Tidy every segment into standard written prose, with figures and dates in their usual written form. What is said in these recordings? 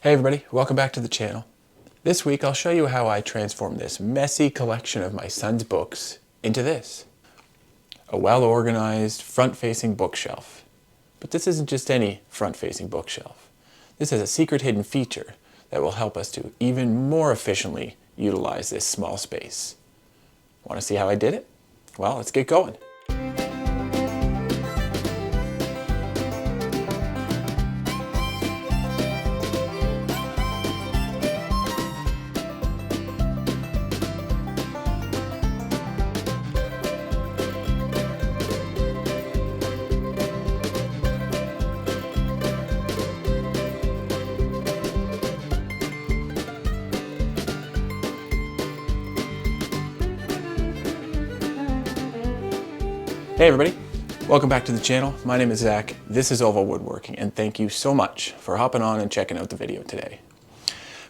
Hey everybody, welcome back to the channel. This week I'll show you how I transformed this messy collection of my son's books into this. A well-organized, front-facing bookshelf. But this isn't just any front-facing bookshelf. This is a secret hidden feature that will help us to even more efficiently utilize this small space. Want to see how I did it? Well, let's get going. Hey everybody, welcome back to the channel. My name is Zach, this is Oval Woodworking, and thank you so much for hopping on and checking out the video today.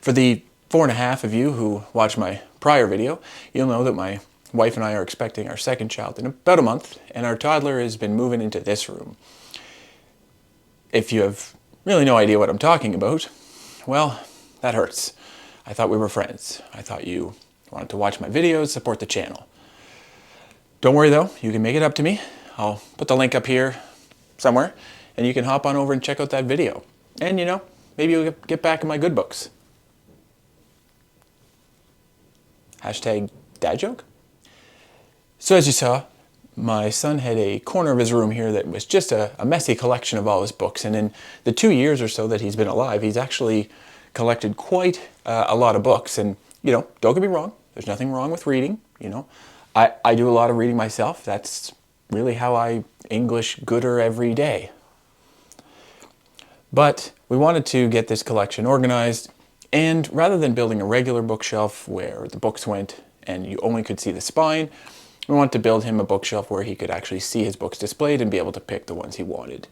For the 4.5 of you who watched my prior video, you'll know that my wife and I are expecting our second child in about a month, and our toddler has been moving into this room. If you have really no idea what I'm talking about, well, that hurts. I thought we were friends. I thought you wanted to watch my videos, support the channel. Don't worry though, you can make it up to me. I'll put the link up here somewhere and you can hop on over and check out that video. And you know, maybe you'll get back in my good books. Hashtag dad joke. So as you saw, my son had a corner of his room here that was just a messy collection of all his books. And in the 2 years or so that he's been alive, he's actually collected quite a lot of books. And you know, don't get me wrong, there's nothing wrong with reading, you know. I do a lot of reading myself. That's really how I English gooder every day. But we wanted to get this collection organized, and rather than building a regular bookshelf where the books went and you only could see the spine, we wanted to build him a bookshelf where he could actually see his books displayed and be able to pick the ones he wanted.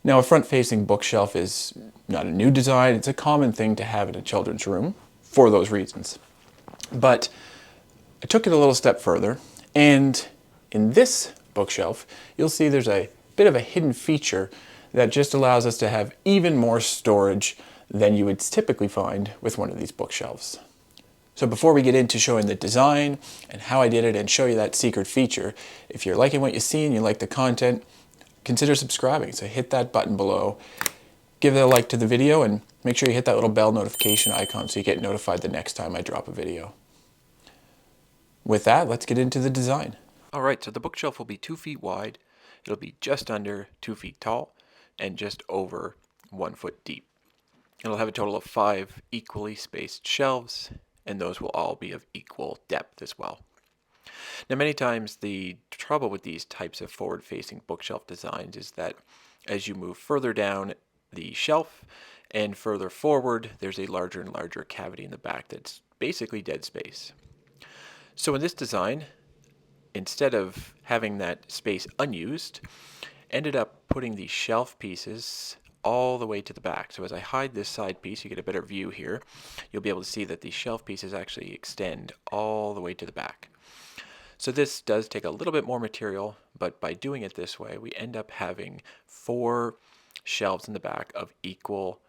Now, a front-facing bookshelf is not a new design. It's a common thing to have in a children's room for those reasons. But I took it a little step further, and in this bookshelf, you'll see there's a bit of a hidden feature that just allows us to have even more storage than you would typically find with one of these bookshelves. So before we get into showing the design and how I did it and show you that secret feature, if you're liking what you see and you like the content, consider subscribing. So hit that button below, give it a like to the video, and make sure you hit that little bell notification icon so you get notified the next time I drop a video. With that, let's get into the design. All right, so the bookshelf will be 2 feet wide. It'll be just under 2 feet tall and just over 1 foot deep. It'll have a total of 5 equally spaced shelves, and those will all be of equal depth as well. Now, many times the trouble with these types of forward-facing bookshelf designs is that as you move further down the shelf and further forward, there's a larger and larger cavity in the back that's basically dead space. So in this design, instead of having that space unused, ended up putting the shelf pieces all the way to the back. So as I hide this side piece, you get a better view here. You'll be able to see that the shelf pieces actually extend all the way to the back. So this does take a little bit more material, but by doing it this way, we end up having 4 shelves in the back of equal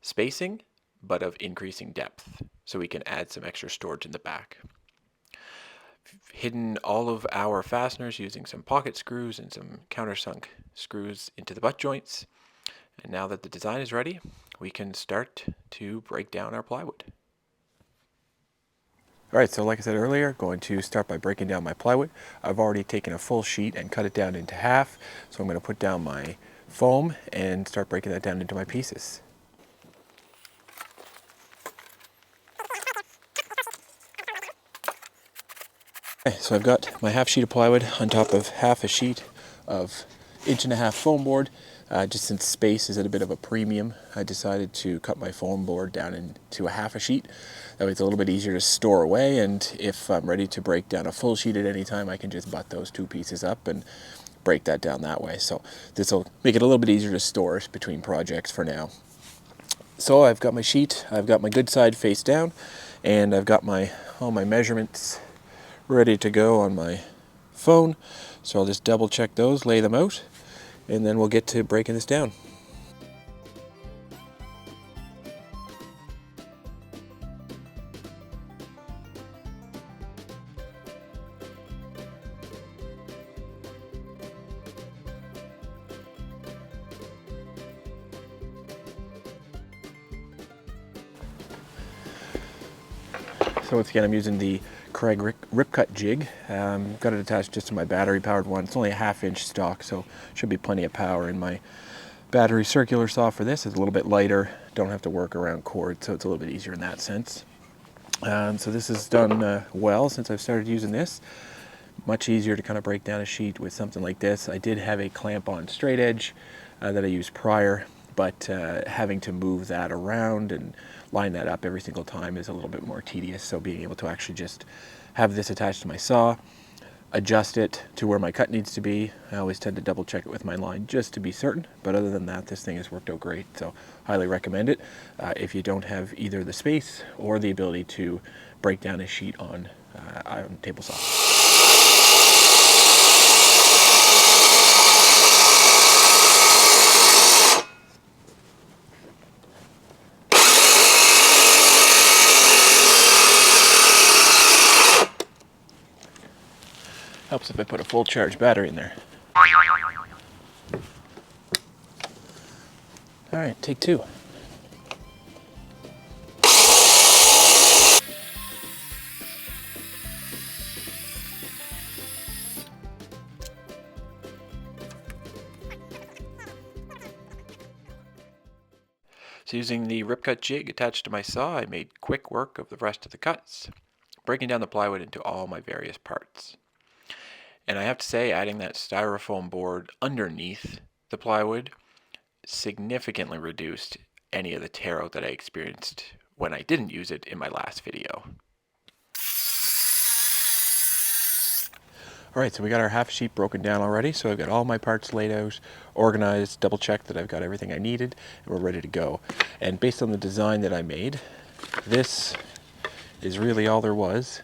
spacing, but of increasing depth. So we can add some extra storage in the back. Hidden all of our fasteners using some pocket screws and some countersunk screws into the butt joints. And now that the design is ready, we can start to break down our plywood. All right, so like I said earlier, going to start by breaking down my plywood. I've already taken a full sheet and cut it down into half. So I'm going to put down my foam and start breaking that down into my pieces. Okay, so I've got my half sheet of plywood on top of half a sheet of 1.5 inch foam board. Just since space is at a bit of a premium, I decided to cut my foam board down into a half a sheet. That way it's a little bit easier to store away, and if I'm ready to break down a full sheet at any time, I can just butt those 2 pieces up and break that down that way. So this will make it a little bit easier to store between projects for now. So I've got my sheet, I've got my good side face down, and I've got all my measurements ready to go on my phone. So I'll just double check those, lay them out, and then we'll get to breaking this down. So once again, I'm using the Craig Ripcut jig. Got it attached just to my battery-powered one. It's only a 1/2-inch stock, so should be plenty of power in my battery circular saw for this. It's a little bit lighter, don't have to work around cords, so it's a little bit easier in that sense. So this has done well since I've started using this. Much easier to kind of break down a sheet with something like this. I did have a clamp-on straight edge that I used prior, but having to move that around and line that up every single time is a little bit more tedious. So being able to actually just have this attached to my saw, adjust it to where my cut needs to be. I always tend to double check it with my line just to be certain, but other than that, this thing has worked out great, so highly recommend it if you don't have either the space or the ability to break down a sheet on table saw. Helps if I put a full charge battery in there. All right, take two. So using the Ripcut jig attached to my saw, I made quick work of the rest of the cuts, breaking down the plywood into all my various parts. And I have to say, adding that styrofoam board underneath the plywood significantly reduced any of the tear out that I experienced when I didn't use it in my last video. All right, so we got our half sheet broken down already. So I've got all my parts laid out, organized, double checked that I've got everything I needed, and we're ready to go. And based on the design that I made, this is really all there was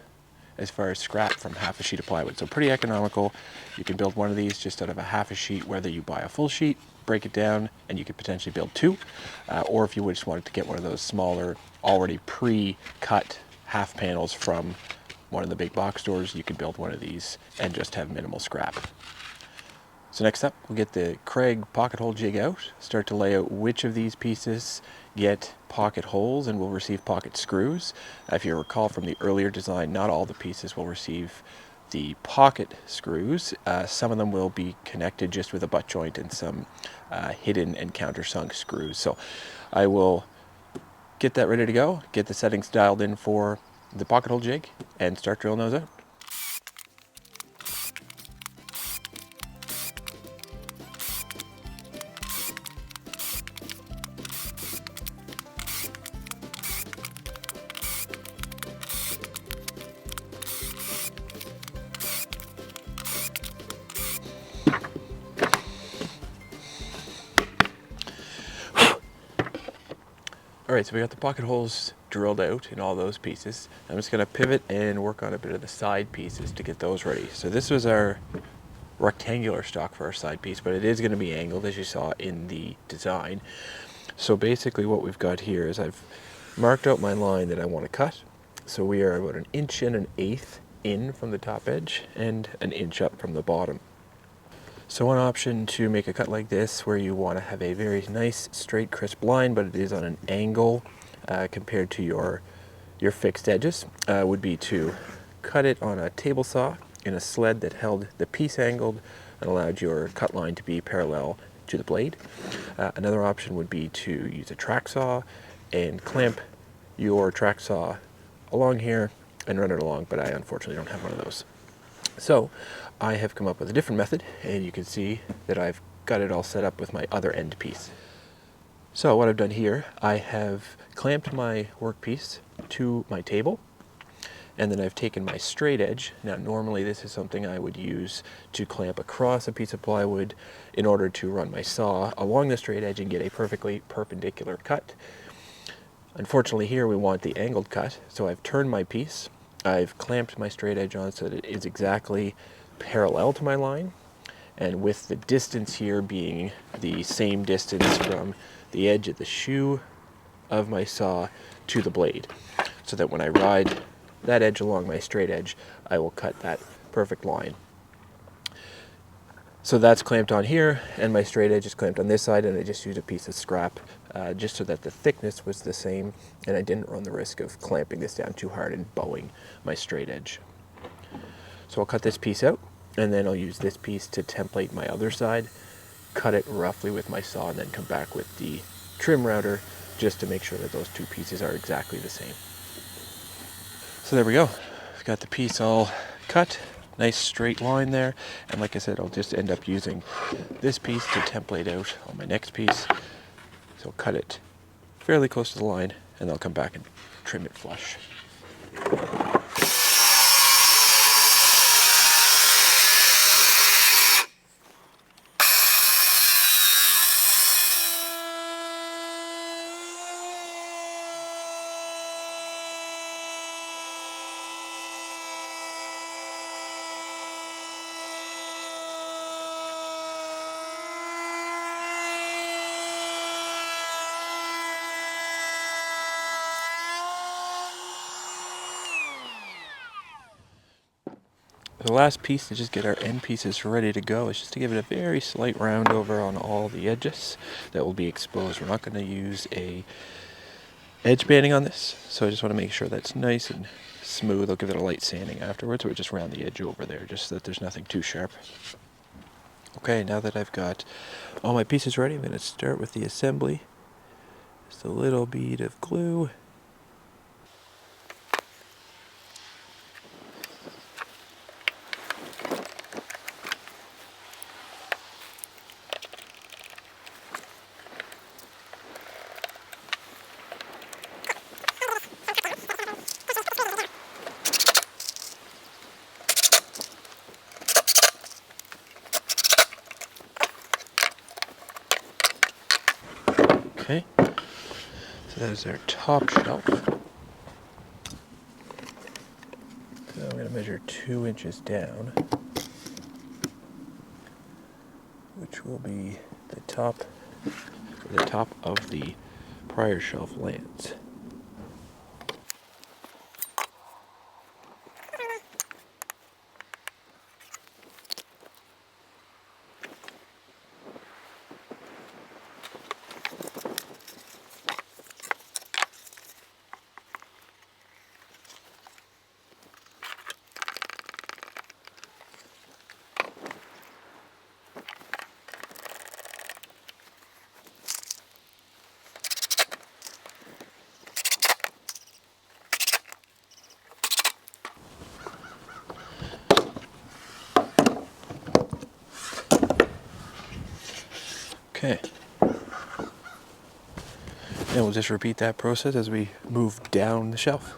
as far as scrap from half a sheet of plywood. So pretty economical. You can build one of these just out of a half a sheet, whether you buy a full sheet, break it down, and you could potentially build two, or if you just wanted to get one of those smaller, already pre-cut half panels from one of the big box stores, you could build one of these and just have minimal scrap. So next up, we'll get the Craig pocket hole jig out, start to lay out which of these pieces get pocket holes and will receive pocket screws. If you recall from the earlier design, not all the pieces will receive the pocket screws. Some of them will be connected just with a butt joint and some hidden and countersunk screws. So I will get that ready to go, get the settings dialed in for the pocket hole jig, and start drilling those out. All right, so we got the pocket holes drilled out in all those pieces. I'm just gonna pivot and work on a bit of the side pieces to get those ready. So this was our rectangular stock for our side piece, but it is gonna be angled as you saw in the design. So basically what we've got here is I've marked out my line that I wanna cut. So we are about 1.125 in from the top edge and 1 inch up from the bottom. So one option to make a cut like this, where you want to have a very nice, straight, crisp line, but it is on an angle compared to your fixed edges, would be to cut it on a table saw in a sled that held the piece angled and allowed your cut line to be parallel to the blade. Another option would be to use a track saw and clamp your track saw along here and run it along, but I unfortunately don't have one of those. So I have come up with a different method, and you can see that I've got it all set up with my other end piece. So what I've done here, I have clamped my workpiece to my table, and then I've taken my straight edge. Now normally this is something I would use to clamp across a piece of plywood in order to run my saw along the straight edge and get a perfectly perpendicular cut. Unfortunately here we want the angled cut, so I've turned my piece, I've clamped my straight edge on so that it is exactly parallel to my line, and with the distance here being the same distance from the edge of the shoe of my saw to the blade, so that when I ride that edge along my straight edge, I will cut that perfect line. So that's clamped on here, and my straight edge is clamped on this side, and I just use a piece of scrap just so that the thickness was the same and I didn't run the risk of clamping this down too hard and bowing my straight edge. So I'll cut this piece out, and then I'll use this piece to template my other side, cut it roughly with my saw, and then come back with the trim router just to make sure that those two pieces are exactly the same. So there we go. I've got the piece all cut, nice straight line there, and like I said, I'll just end up using this piece to template out on my next piece. So I'll cut it fairly close to the line, and I'll come back and trim it flush. The last piece to just get our end pieces ready to go is just to give it a very slight round over on all the edges that will be exposed. We're not going to use a edge banding on this, so I just want to make sure that's nice and smooth. I'll give it a light sanding afterwards, or just round the edge over there just so that there's nothing too sharp. Okay, now that I've got all my pieces ready, I'm going to start with the assembly. Just a little bead of glue. Okay, so that is our top shelf. So I'm going to measure 2 inches down, which will be the top of the prior shelf lands. Okay. And we'll just repeat that process as we move down the shelf.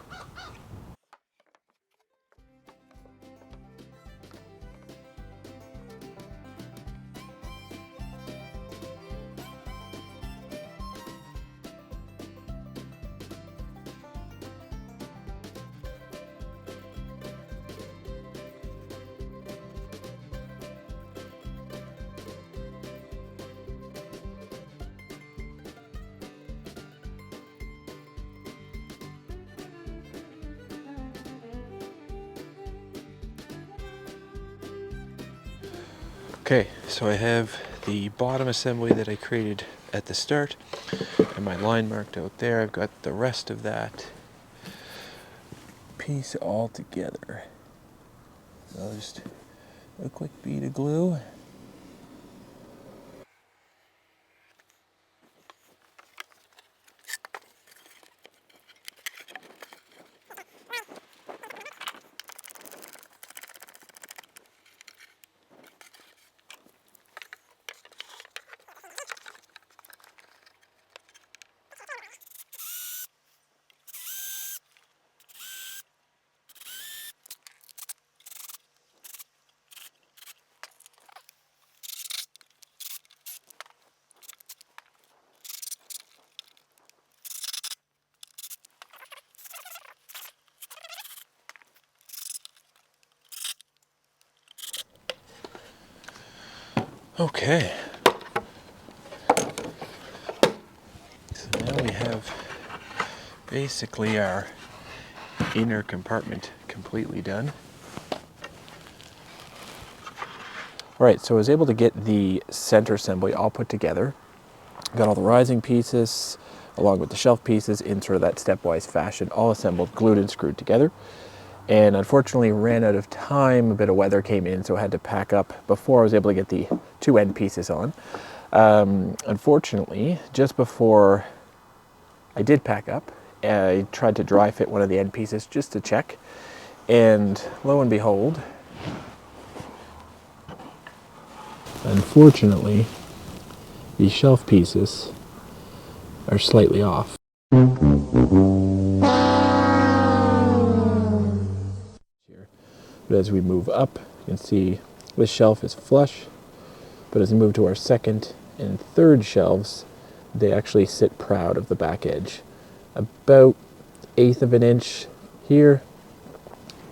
Okay, so I have the bottom assembly that I created at the start and my line marked out there. I've got the rest of that piece all together. So I'll just a quick bead of glue. Okay. So now we have basically our inner compartment completely done. All right, so I was able to get the center assembly all put together. Got all the rising pieces along with the shelf pieces in sort of that stepwise fashion, all assembled, glued and screwed together. And unfortunately ran out of time. A bit of weather came in, so I had to pack up before I was able to get the two end pieces on. Unfortunately, just before I did pack up, I tried to dry fit one of the end pieces just to check. And lo and behold, unfortunately, the shelf pieces are slightly off. But as we move up, you can see this shelf is flush, but as we move to our second and third shelves, they actually sit proud of the back edge. About 1/8 of an inch here,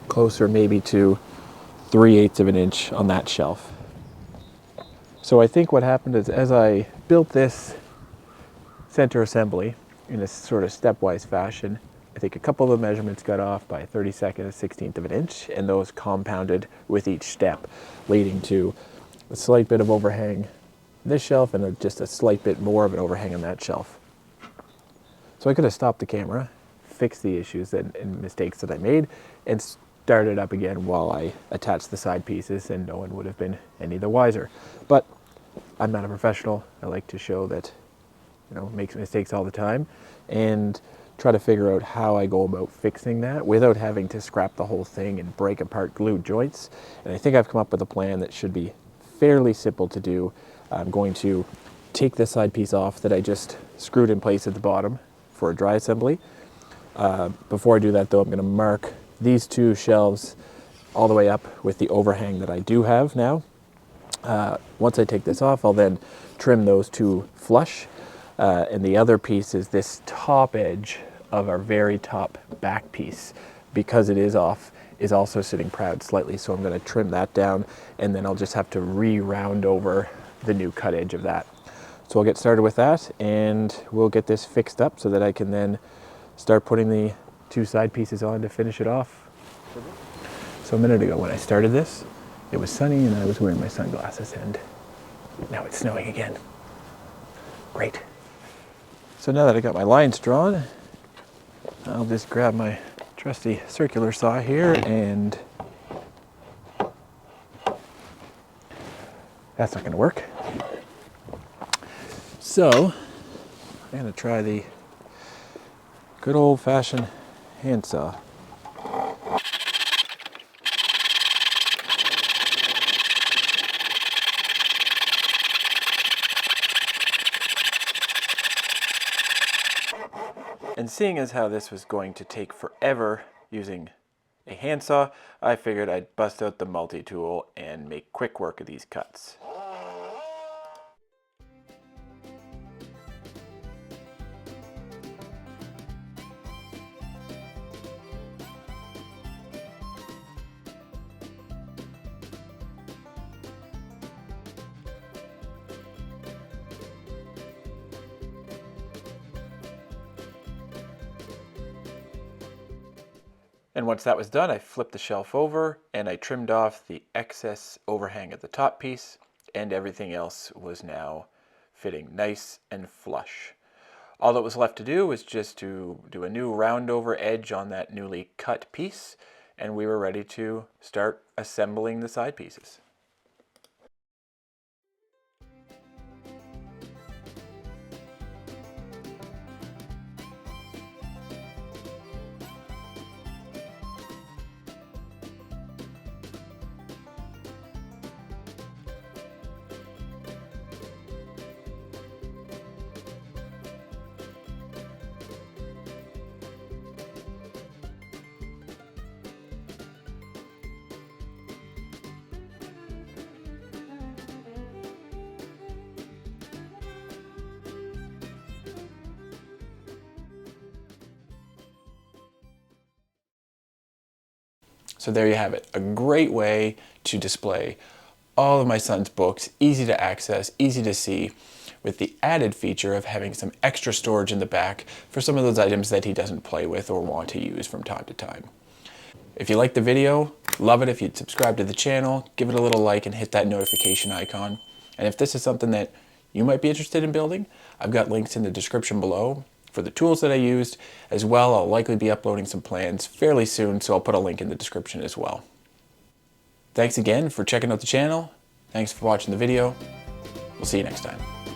closer maybe to 3/8 of an inch on that shelf. So I think what happened is as I built this center assembly in a sort of stepwise fashion, I think a couple of the measurements got off by 32nd and 16th of an inch, and those compounded with each step, leading to a slight bit of overhang this shelf and just a slight bit more of an overhang on that shelf. So I could have stopped the camera, fixed the issues and mistakes that I made, and started up again while I attached the side pieces, and no one would have been any the wiser. But I'm not a professional. I like to show that, make mistakes all the time, and try to figure out how I go about fixing that without having to scrap the whole thing and break apart glued joints. And I think I've come up with a plan that should be fairly simple to do. I'm going to take the side piece off that I just screwed in place at the bottom for a dry assembly. Before I do that though, I'm going to mark these two shelves all the way up with the overhang that I do have now. Once I take this off, I'll then trim those two flush. And the other piece is this top edge of our very top back piece. Because it is off, is also sitting proud slightly, so I'm going to trim that down, and then I'll just have to re-round over the new cut edge of that. So I'll get started with that, and we'll get this fixed up so that I can then start putting the two side pieces on to finish it off. So a minute ago when I started this, it was sunny and I was wearing my sunglasses, and now it's snowing again. Great. So now that I got my lines drawn, I'll just grab my trusty circular saw here, and that's not going to work. So I'm going to try the good old-fashioned handsaw. And seeing as how this was going to take forever using a handsaw, I figured I'd bust out the multi-tool and make quick work of these cuts. And once that was done, I flipped the shelf over and I trimmed off the excess overhang at the top piece, and everything else was now fitting nice and flush. All that was left to do was just to do a new round over edge on that newly cut piece, and we were ready to start assembling the side pieces. So there you have it, a great way to display all of my son's books, easy to access, easy to see, with the added feature of having some extra storage in the back for some of those items that he doesn't play with or want to use from time to time. If you liked the video, love it if you'd subscribe to the channel, give it a little like and hit that notification icon. And if this is something that you might be interested in building. I've got links in the description below for the tools that I used. As well, I'll likely be uploading some plans fairly soon, so I'll put a link in the description as well. Thanks again for checking out the channel. Thanks for watching the video. We'll see you next time.